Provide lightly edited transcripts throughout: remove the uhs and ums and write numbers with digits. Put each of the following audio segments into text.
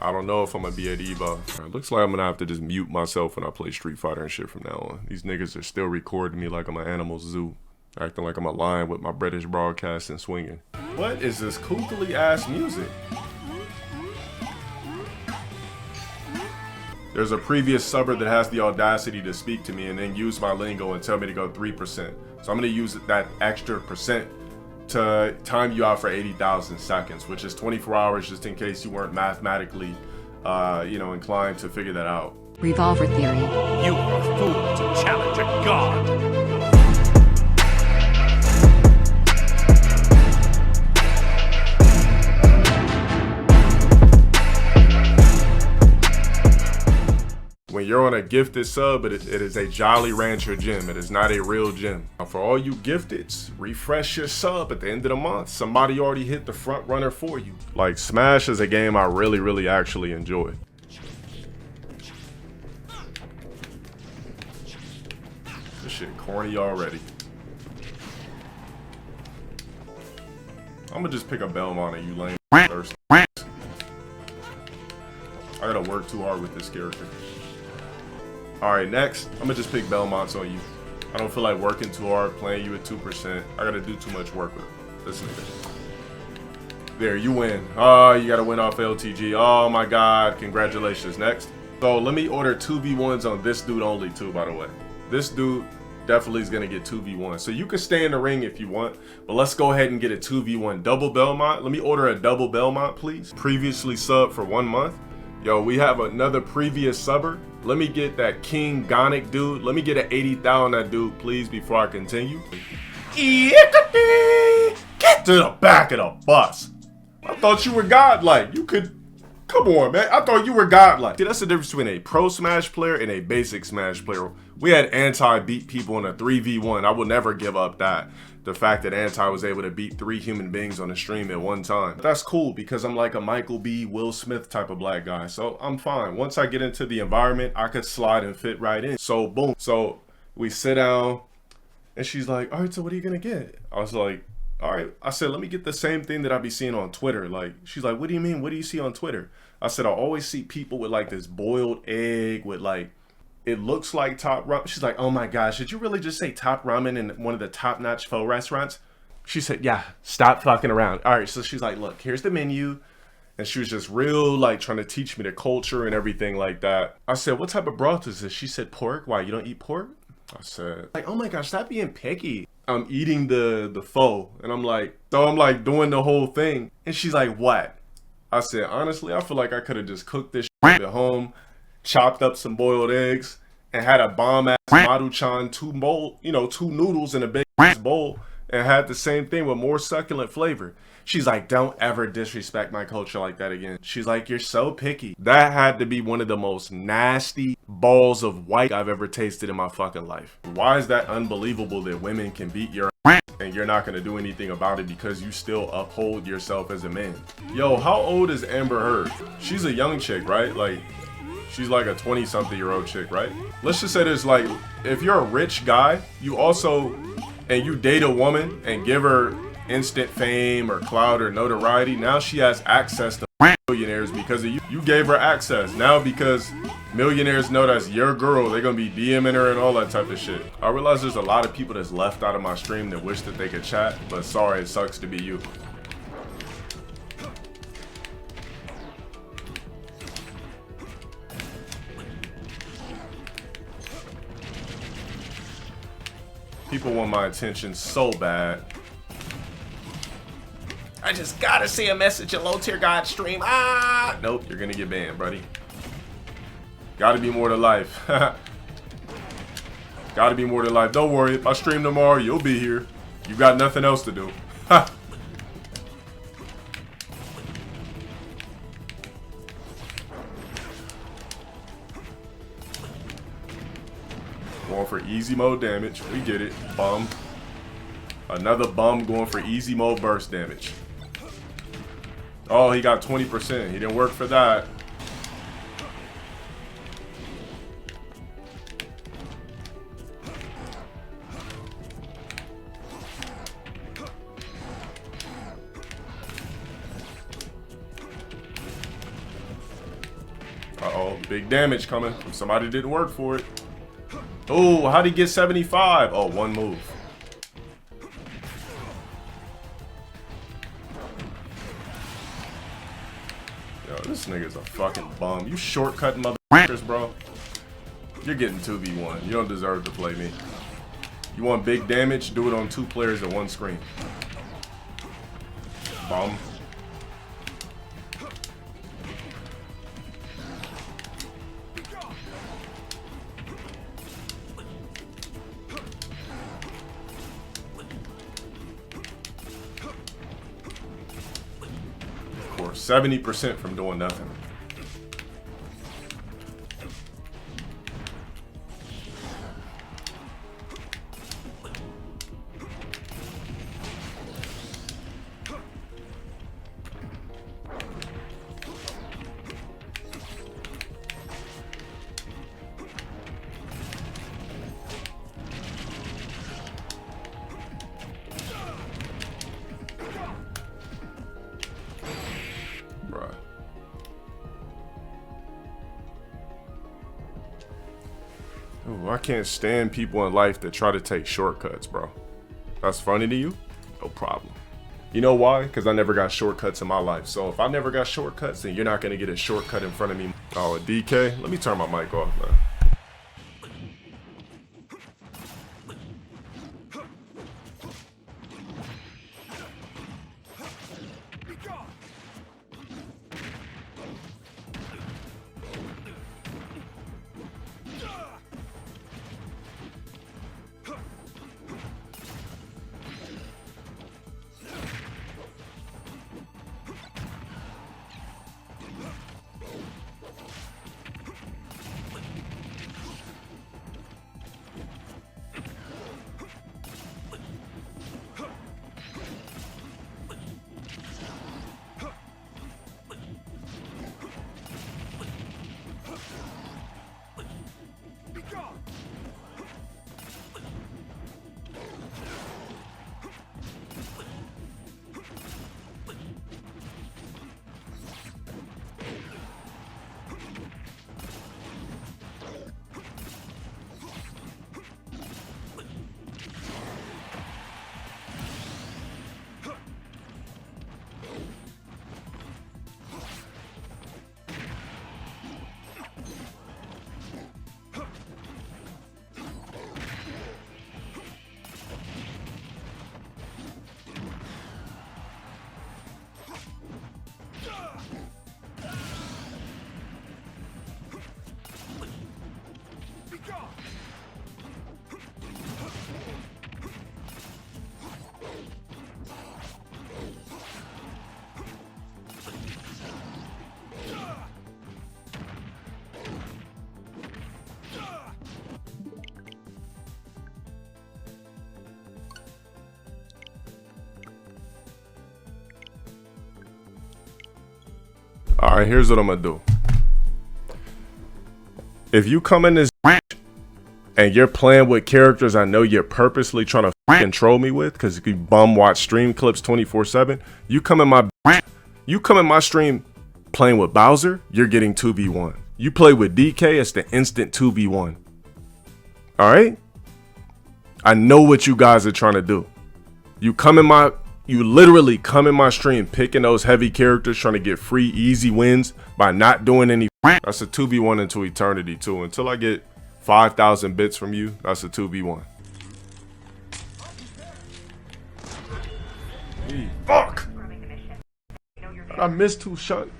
I don't know if I'm gonna be at Evo. It looks like I'm gonna have to just mute myself when I play Street Fighter and shit from now on. These niggas are still recording me like I'm an animal zoo. Acting like I'm a lion with my British broadcasting swinging. What is this kookily ass music? There's a previous subber that has the audacity to speak to me and then use my lingo and tell me to go 3%. So I'm gonna use that extra percent to time you out for 80,000 seconds, which is 24 hours, just in case you weren't mathematically, inclined to figure that out. Revolver theory. You are a fool to challenge a god. When you're on a gifted sub, it is a Jolly Rancher gym. It is not a real gym. Now for all you gifteds, refresh your sub at the end of the month. Somebody already hit the front runner for you. Like, Smash is a game I really actually enjoy. This shit corny already. I'm gonna just pick a Belmont and you lame thirsty. I gotta work too hard with this character. Alright, next, I'm gonna just pick Belmonts on you. I don't feel like working too hard, playing you at 2%. I gotta do too much work with this nigga. There, you win. Oh, you gotta win off LTG. Oh my god, congratulations. Next. So let me order 2v1s on this dude only too, by the way. This dude definitely is gonna get 2v1. So you can stay in the ring if you want, but let's go ahead and get a 2v1 double Belmont. Let me order a double Belmont, please. Previously subbed for 1 month. Yo, we have another previous subber. Let me get that King Gonic dude. Let me get an 80,000 on that dude, please, before I continue. Get to the back of the bus. I thought you were godlike. You could, come on, man. I thought you were godlike. See, that's the difference between a pro Smash player and a basic Smash player. We had Anti beat people in a 3v1. I will never give up that. The fact that Anti was able to beat 3 human beings on the stream at one time. That's cool because I'm like a Michael B. Will Smith type of black guy. So I'm fine. Once I get into the environment, I could slide and fit right in. So boom. So we sit down and she's like, all right, so what are you gonna get? I was like, all right. I said, let me get the same thing that I be seeing on Twitter. Like, she's like, what do you mean? What do you see on Twitter? I said, I always see people with like this boiled egg with like, it looks like Top Ramen. She's like, oh my gosh, did you really just say Top Ramen in one of the top-notch pho restaurants? She said, yeah, stop fucking around. All right, so she's like, look, here's the menu. And she was just real, like, trying to teach me the culture and everything like that. I said, what type of broth is this? She said, pork. Why, you don't eat pork? I said, like, oh my gosh, stop being picky. I'm eating the pho. And I'm like, so I'm like doing the whole thing. And she's like, what? I said, honestly, I feel like I could have just cooked this shit at home, chopped up some boiled eggs, and had a bomb-ass Maruchan 2 noodles in a big bowl, and had the same thing with more succulent flavor. She's like, don't ever disrespect my culture like that again. She's like, you're so picky. That had to be one of the most nasty balls of white I've ever tasted in my fucking life. Why is that unbelievable that women can beat your ass and you're not gonna do anything about it because you still uphold yourself as a man? Yo, how old is Amber Heard? She's a young chick, right? Like, she's like a 20-something-year-old chick, right? Let's just say this, like, if you're a rich guy, you also, and you date a woman and give her instant fame or clout or notoriety, now she has access to millionaires because of you. You gave her access. Now because millionaires know that's your girl, they're gonna be DMing her and all that type of shit. I realize there's a lot of people that's left out of my stream that wish that they could chat, but sorry, it sucks to be you. People want my attention so bad. I just gotta see a message in low tier god stream. Ah! Nope, you're gonna get banned, buddy. Gotta be more to life. Gotta be more to life. Don't worry, if I stream tomorrow, you'll be here. You got nothing else to do. Ha! Going for easy mode damage. We get it. Bum. Another bum going for easy mode burst damage. Oh, he got 20%. He didn't work for that. Uh-oh, big damage coming. Somebody didn't work for it. Oh, how'd he get 75? Oh, one move. Yo, this nigga's a fucking bum. You shortcutting motherfuckers, bro. You're getting 2v1. You don't deserve to play me. You want big damage? Do it on 2 players at 1 screen. Bum. Of course, 70% from doing nothing. Ooh, I can't stand people in life that try to take shortcuts, bro. That's funny to you? No problem. You know why? Because I never got shortcuts in my life. So if I never got shortcuts, then you're not going to get a shortcut in front of me. Oh, DK? Let me turn my mic off, man. Alright, here's what I'm gonna do. If you come in this and you're playing with characters I know you're purposely trying to control me with, because you bum watch stream clips 24/7, you come in my stream playing with Bowser, you're getting 2v1. You play with DK, it's the instant 2v1. Alright? I know what you guys are trying to do. You literally come in my stream picking those heavy characters, trying to get free, easy wins by not doing any. That's a 2v1 into eternity, too. Until I get 5,000 bits from you, that's a 2v1. Hey, fuck! I missed 2 shots.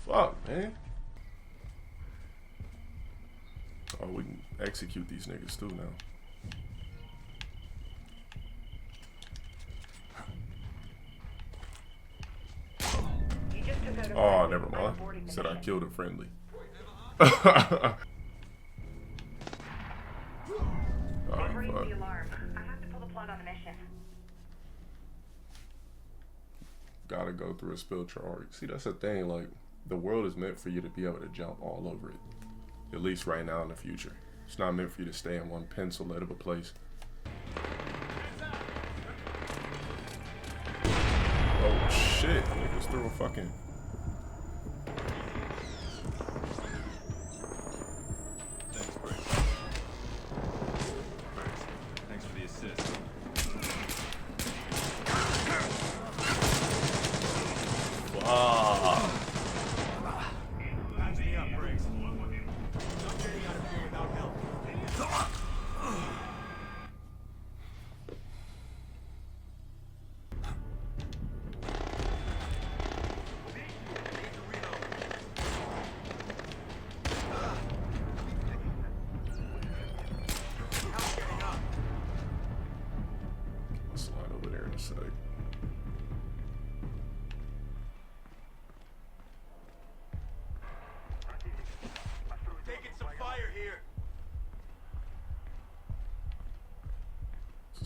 Fuck, man. Oh, we can execute these niggas, too, now. Oh, never mind. Said I killed a friendly. Oh, gotta go through a spell charge. See, that's the thing. Like, the world is meant for you to be able to jump all over it. At least right now in the future. It's not meant for you to stay in one pencil out of a place. Oh shit! Niggas threw a fucking.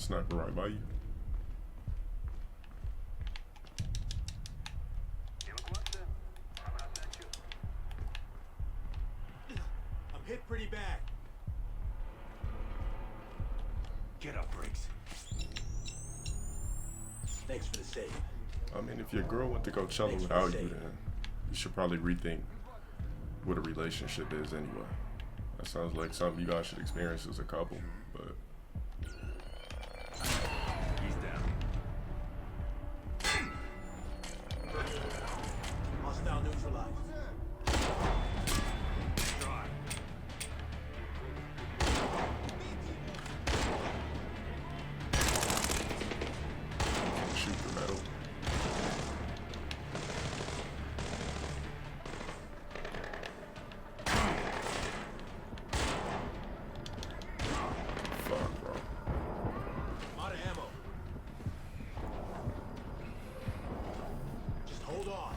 Sniper right by you. I'm hit pretty bad. Get up, Briggs. Thanks for the save. I mean, if your girl went to Coachella without you, then you should probably rethink what a relationship is anyway. That sounds like something you guys should experience as a couple, but... He's down. Hostile neutralized. Drive. Shoot the metal. Fuck, bro. I'm out of ammo. Just hold on.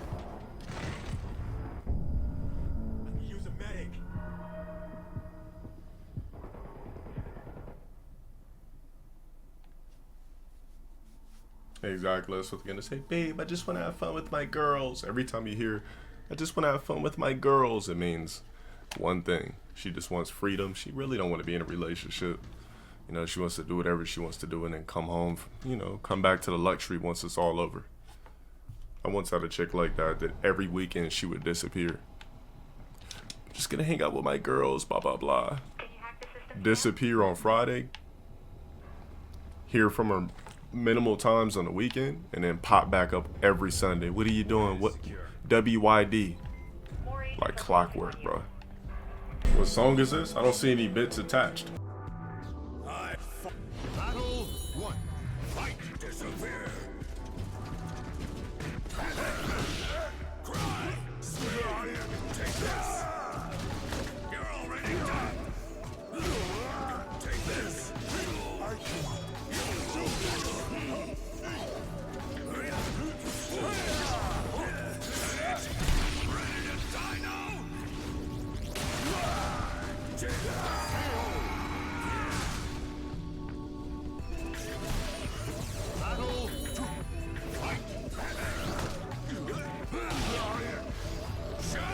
I can use a medic. Exactly, that's what they're gonna say. Babe, I just want to have fun with my girls. Every time you hear, I just want to have fun with my girls, it means one thing. She just wants freedom. She really don't want to be in a relationship. You know, she wants to do whatever she wants to do and then come home, you know, come back to the luxury once it's all over. I once had a chick like that every weekend she would disappear. Just gonna hang out with my girls, blah, blah, blah. Disappear on Friday. Hear from her minimal times on the weekend and then pop back up every Sunday. What are you doing? What? WYD. Like clockwork, bro. What song is this? I don't see any bits attached. Battle 1. Fight. Disappear. Cry. Take this. You're already done. Take this. Ready to die now? Battle 2. Fight. Shut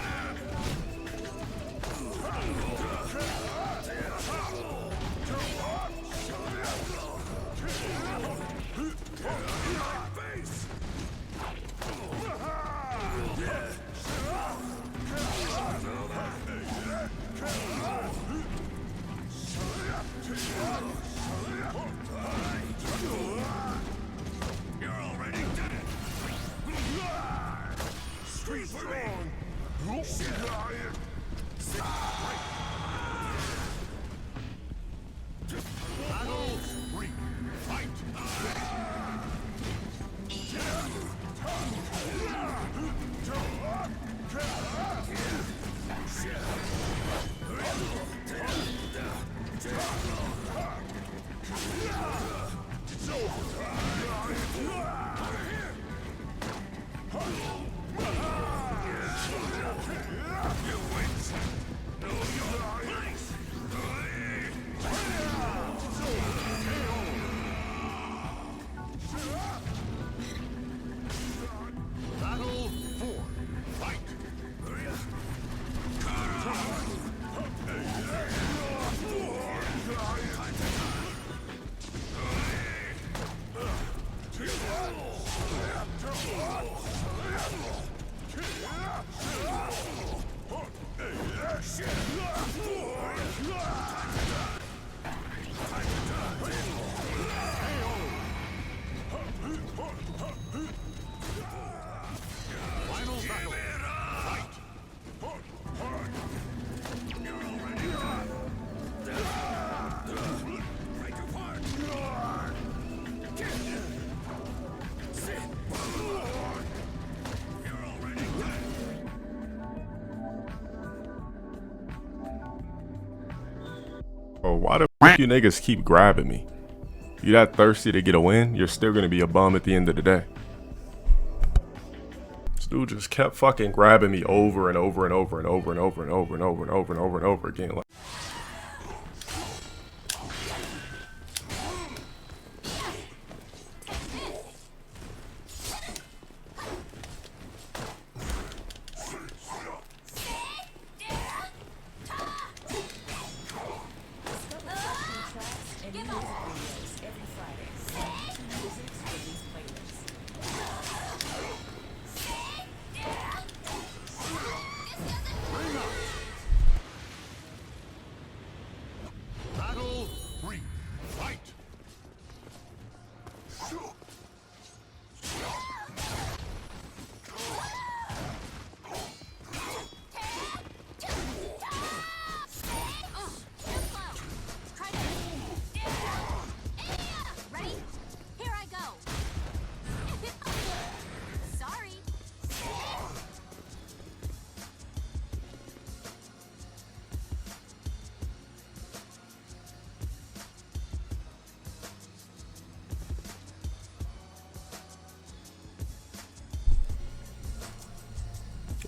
up. Face. You're already dead. Scream for me. Battle 3. Fight. You wins. Know your place. Battle 4. Fight. Final battle. Fight. You're already done. Break apart. You're already dead. Oh, why the f you niggas keep grabbing me? You that thirsty to get a win? You're still gonna be a bum at the end of the day. This dude just kept fucking grabbing me over and over and over and over and over and over and over and over and over and over again. Like,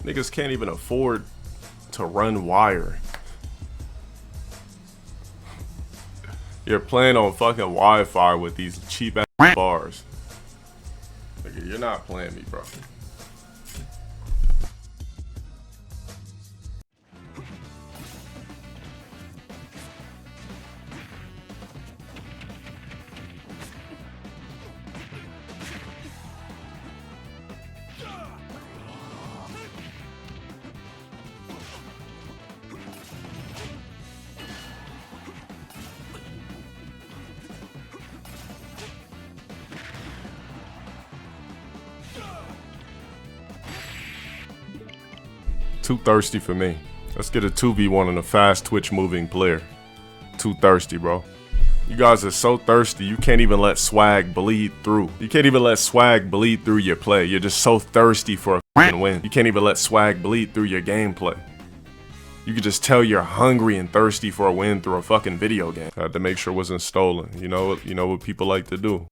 Niggas can't even afford to run wire. You're playing on fucking Wi-Fi with these cheap ass bars. Nigga, you're not playing me, bro. Too thirsty for me. Let's get a 2v1 on a fast twitch moving player. Too thirsty, bro. You guys are so thirsty, you can't even let swag bleed through. You can't even let swag bleed through your play. You're just so thirsty for a fucking win. You can't even let swag bleed through your gameplay. You could just tell you're hungry and thirsty for a win through a fucking video game. I had to make sure it wasn't stolen. You know what people like to do.